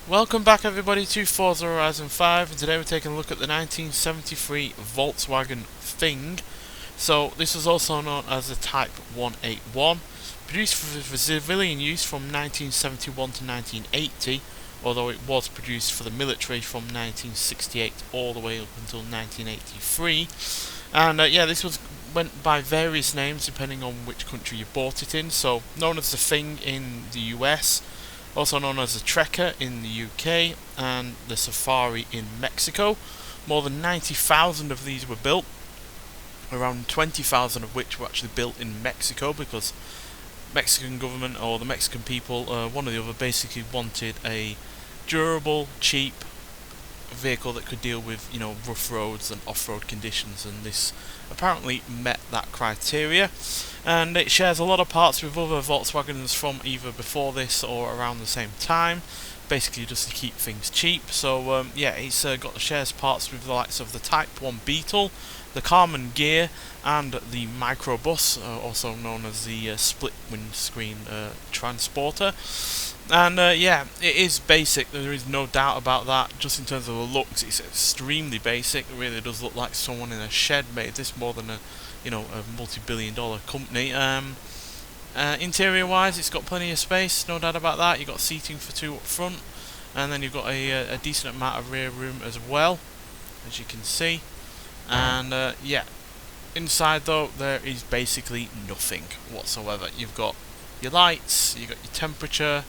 Welcome back everybody to Forza Horizon 5, and today we're taking a look at the 1973 Volkswagen Thing. So this was also known as the Type 181, produced for civilian use from 1971 to 1980, although it was produced for the military from 1968 all the way up until 1983. And this went by various names depending on which country you bought it in. So known as the Thing in the US, also known as the Trekker in the UK, and the Safari in Mexico. More than 90,000 of these were built, around 20,000 of which were actually built in Mexico because Mexican government or the Mexican people, one or the other, basically wanted a durable, cheap vehicle that could deal with, rough roads and off-road conditions, and this apparently met that criteria. And it shares a lot of parts with other Volkswagens from either before this or around the same time, basically just to keep things cheap. So it's got shares parts with the likes of the Type 1 Beetle, the Carmen Gear, and the Microbus, also known as the split windscreen transporter. And it is basic, there is no doubt about that. Just in terms of the looks, it's extremely basic. It really does look like someone in a shed made this, more than a multi-billion-dollar company. Interior wise, it's got plenty of space, no doubt about that. You've got seating for two up front, and then you've got a decent amount of rear room as well, as you can see. And inside though, there is basically nothing whatsoever. You've got your lights, you've got your temperature,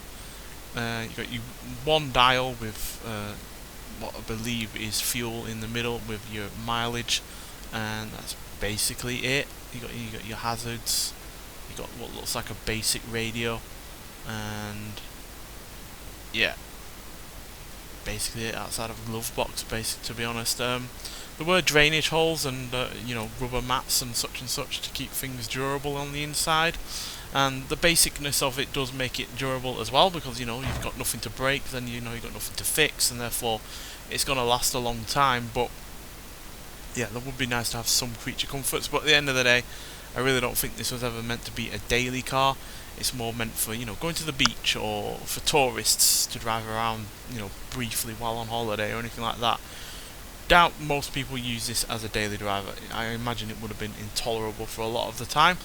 you've got your one dial with what I believe is fuel in the middle with your mileage, and that's basically it. You got your hazards. You got what looks like a basic radio, and basically it outside of a glove box. To be honest, there were drainage holes and rubber mats and such to keep things durable on the inside. And the basicness of it does make it durable as well, because you've got nothing to break, then you've got nothing to fix, and therefore it's going to last a long time. But yeah, that would be nice to have some creature comforts, but at the end of the day, I really don't think this was ever meant to be a daily car. It's more meant for, going to the beach, or for tourists to drive around, briefly while on holiday or anything like that. Doubt most people use this as a daily driver. I imagine it would have been intolerable for a lot of the time.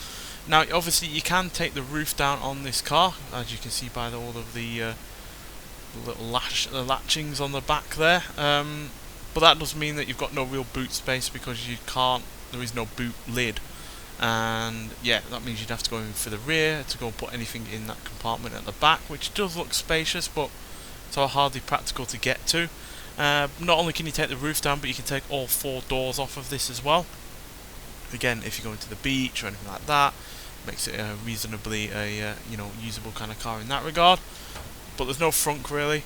Now, obviously, you can take the roof down on this car, as you can see by all of the little latchings on the back there. But that does mean that you've got no real boot space, because there is no boot lid. And that means you'd have to go in for the rear to go and put anything in that compartment at the back, which does look spacious, but it's hardly practical to get to. Not only can you take the roof down, but you can take all four doors off of this as well. Again, if you're going to the beach or anything like that, makes it reasonably usable kind of car in that regard. But there's no front really.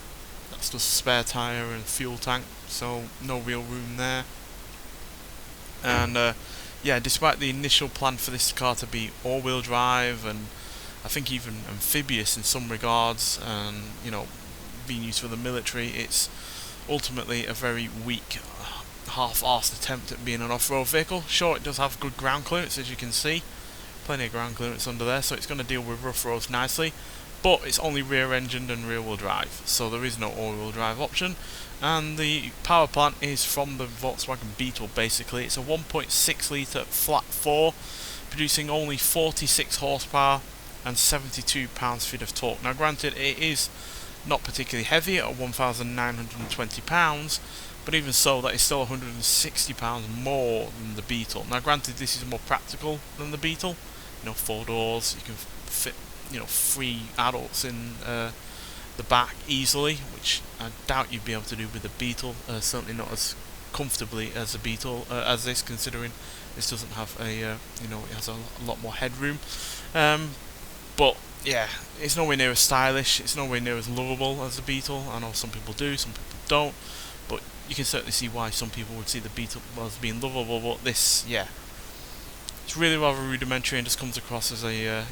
That's just a spare tyre and fuel tank, so no real room there. And despite the initial plan for this car to be all-wheel drive, and I think even amphibious in some regards, and being used for the military, it's ultimately a very weak, half-arsed attempt at being an off-road vehicle. Sure, it does have good ground clearance, as you can see, plenty of ground clearance under there, so it's going to deal with rough roads nicely. But it's only rear-engined and rear-wheel drive, so there is no all-wheel drive option. And the power plant is from the Volkswagen Beetle, basically. It's a 1.6 litre flat 4, producing only 46 horsepower and 72 pounds-feet of torque. Now granted, it is not particularly heavy at 1,920 pounds, but even so, that is still 160 pounds more than the Beetle. Now granted, this is more practical than the Beetle. 4 doors, you can fit 3 adults in the back easily, which I doubt you'd be able to do with the Beetle. Certainly not as comfortably as the Beetle, as this, considering this doesn't have it has a lot more headroom. But yeah, it's nowhere near as stylish, it's nowhere near as lovable as the Beetle. I know some people do, some people don't, but you can certainly see why some people would see the Beetle as being lovable. But this, it's really rather rudimentary, and just comes across as a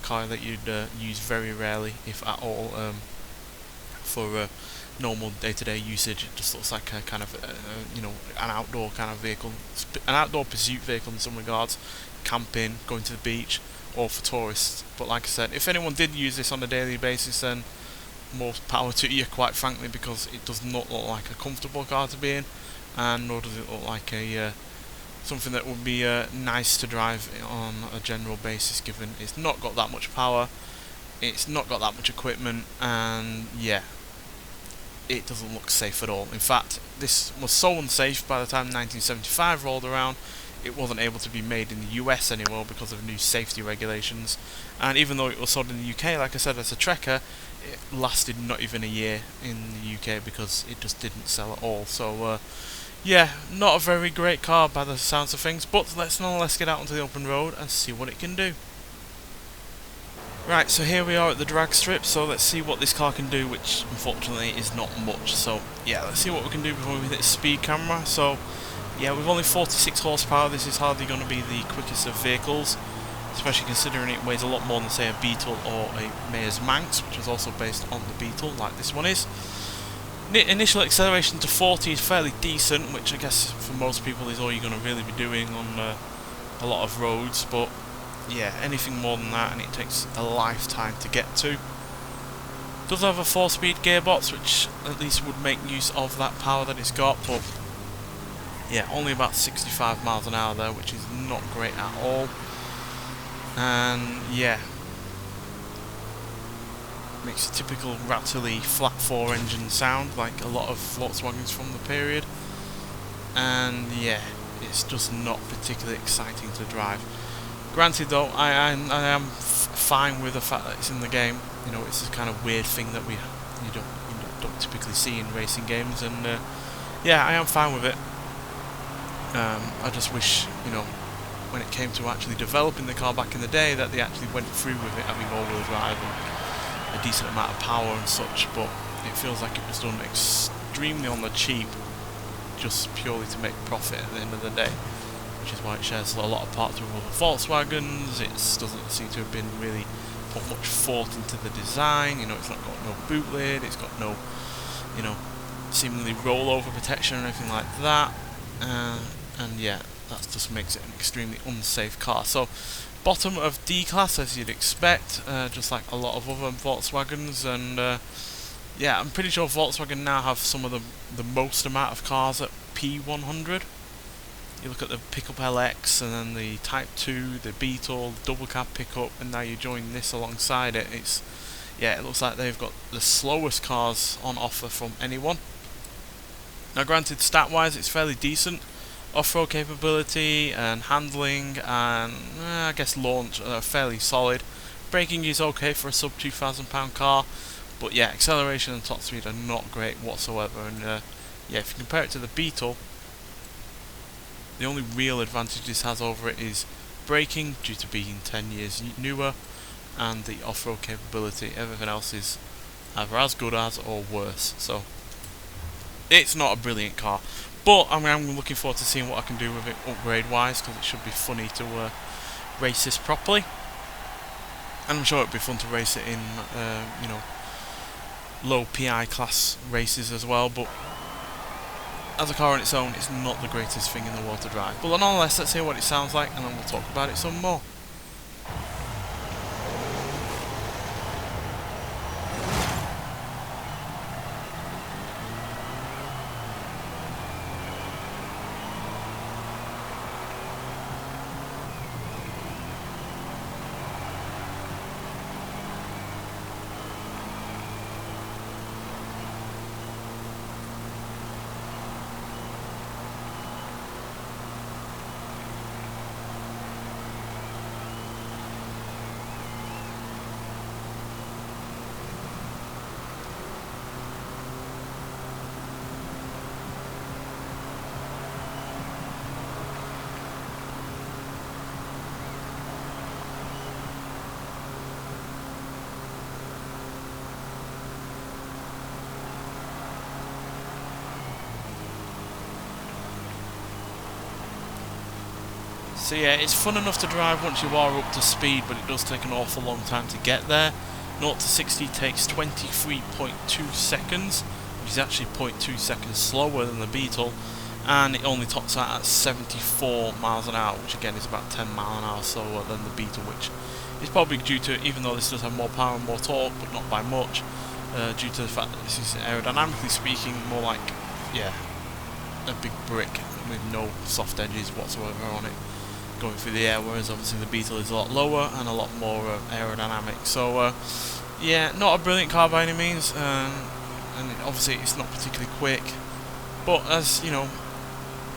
car that you'd use very rarely, if at all, for normal day-to-day usage. It just looks like a kind of an outdoor kind of vehicle, an outdoor pursuit vehicle in some regards, camping, going to the beach, or for tourists. But like I said, if anyone did use this on a daily basis, then most power to you, quite frankly, because it does not look like a comfortable car to be in, and nor does it look like a something that would be nice to drive on a general basis, given it's not got that much power, it's not got that much equipment, and yeah, it doesn't look safe at all. In fact, this was so unsafe by the time 1975 rolled around, it wasn't able to be made in the US anymore because of new safety regulations. And even though it was sold in the UK, like I said, as a Trekker, it lasted not even a year in the UK because it just didn't sell at all. So yeah, not a very great car by the sounds of things, but let's nonetheless get out onto the open road and see what it can do. Right, so here we are at the drag strip, so let's see what this car can do, which unfortunately is not much. So yeah, let's see what we can do before we hit the speed camera. So yeah, with only 46 horsepower, this is hardly going to be the quickest of vehicles, especially considering it weighs a lot more than, say, a Beetle or a Mayor's Manx, which is also based on the Beetle, like this one is. Initial acceleration to 40 is fairly decent, which I guess for most people is all you're going to really be doing on a lot of roads, but yeah, anything more than that and it takes a lifetime to get to. It does have a 4-speed gearbox, which at least would make use of that power that it's got, but yeah, only about 65 miles an hour there, which is not great at all. And yeah, makes a typical rattly flat 4 engine sound like a lot of Volkswagens from the period. And yeah, it's just not particularly exciting to drive. Granted though, I am fine with the fact that it's in the game. You know, it's a kind of weird thing that you don't typically see in racing games, and yeah, I am fine with it. I just wish, you know, when it came to actually developing the car back in the day, that they actually went through with it having all-wheel drive and a decent amount of power and such, but it feels like it was done extremely on the cheap, just purely to make profit at the end of the day, which is why it shares a lot of parts with other Volkswagens. It doesn't seem to have been really put much thought into the design. You know, it's not got no boot lid, it's got no, you know, seemingly rollover protection or anything like that, and yeah, that just makes it an extremely unsafe car. So bottom of D class, as you'd expect, just like a lot of other Volkswagens, and yeah, I'm pretty sure Volkswagen now have some of the most amount of cars at P100. You look at the Pickup LX, and then the Type 2, the Beetle, the double cab pickup, and now you join this alongside it. It's, yeah, it looks like they've got the slowest cars on offer from anyone. Now granted, stat-wise it's fairly decent. Off-road capability and handling and I guess launch are fairly solid. Braking is okay for a sub £2,000 car, but yeah, acceleration and top speed are not great whatsoever. And yeah, if you compare it to the Beetle, the only real advantage this has over it is braking, due to being 10 years newer, and the off-road capability. Everything else is either as good as or worse. So it's not a brilliant car, but I'm looking forward to seeing what I can do with it upgrade-wise, because it should be funny to race this properly. And I'm sure it'd be fun to race it in, you know, low PI class races as well. But as a car on its own, it's not the greatest thing in the world to drive. But nonetheless, let's hear what it sounds like, and then we'll talk about it some more. So yeah, it's fun enough to drive once you are up to speed, but it does take an awful long time to get there. 0 to 60 takes 23.2 seconds, which is actually 0.2 seconds slower than the Beetle, and it only tops out at 74 miles an hour, which again is about 10 miles an hour slower than the Beetle, which is probably due to, even though this does have more power and more torque, but not by much, due to the fact that this is aerodynamically speaking more like, yeah, a big brick with no soft edges whatsoever on it going through the air, whereas obviously the Beetle is a lot lower and a lot more aerodynamic. So yeah, not a brilliant car by any means, and obviously it's not particularly quick, but as you know,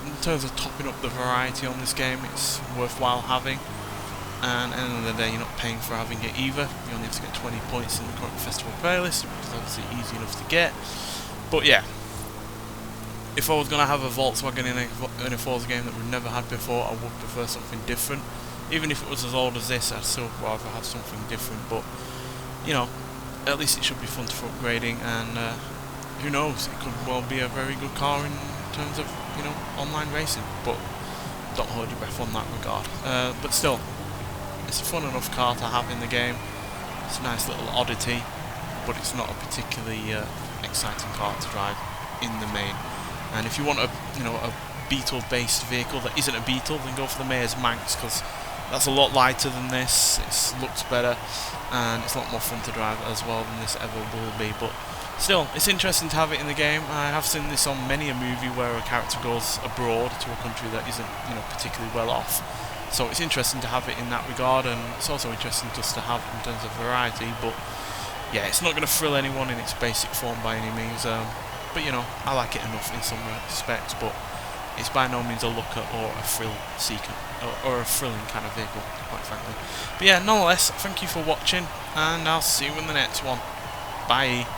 in terms of topping up the variety on this game, it's worthwhile having. And at the end of the day, you're not paying for having it either. You only have to get 20 points in the current festival playlist, which is obviously easy enough to get. But yeah, if I was going to have a Volkswagen in a Forza game that we've never had before, I would prefer something different. Even if it was as old as this, I'd still rather have something different. But you know, at least it should be fun for upgrading, and who knows, it could well be a very good car in terms of, you know, online racing. But don't hold your breath on that regard. But still, it's a fun enough car to have in the game. It's a nice little oddity, but it's not a particularly exciting car to drive in the main. And if you want a Beetle-based vehicle that isn't a Beetle, then go for the Mayor's Manx, because that's a lot lighter than this. It looks better, and it's a lot more fun to drive as well than this ever will be. But still, it's interesting to have it in the game. I have seen this on many a movie where a character goes abroad to a country that isn't, you know, particularly well off. So it's interesting to have it in that regard, and it's also interesting just to have in terms of variety. But yeah, it's not going to thrill anyone in its basic form by any means. But you know, I like it enough in some respects, but it's by no means a looker or a thrill seeker or a thrilling kind of vehicle, quite frankly. But yeah, nonetheless, thank you for watching, and I'll see you in the next one. Bye.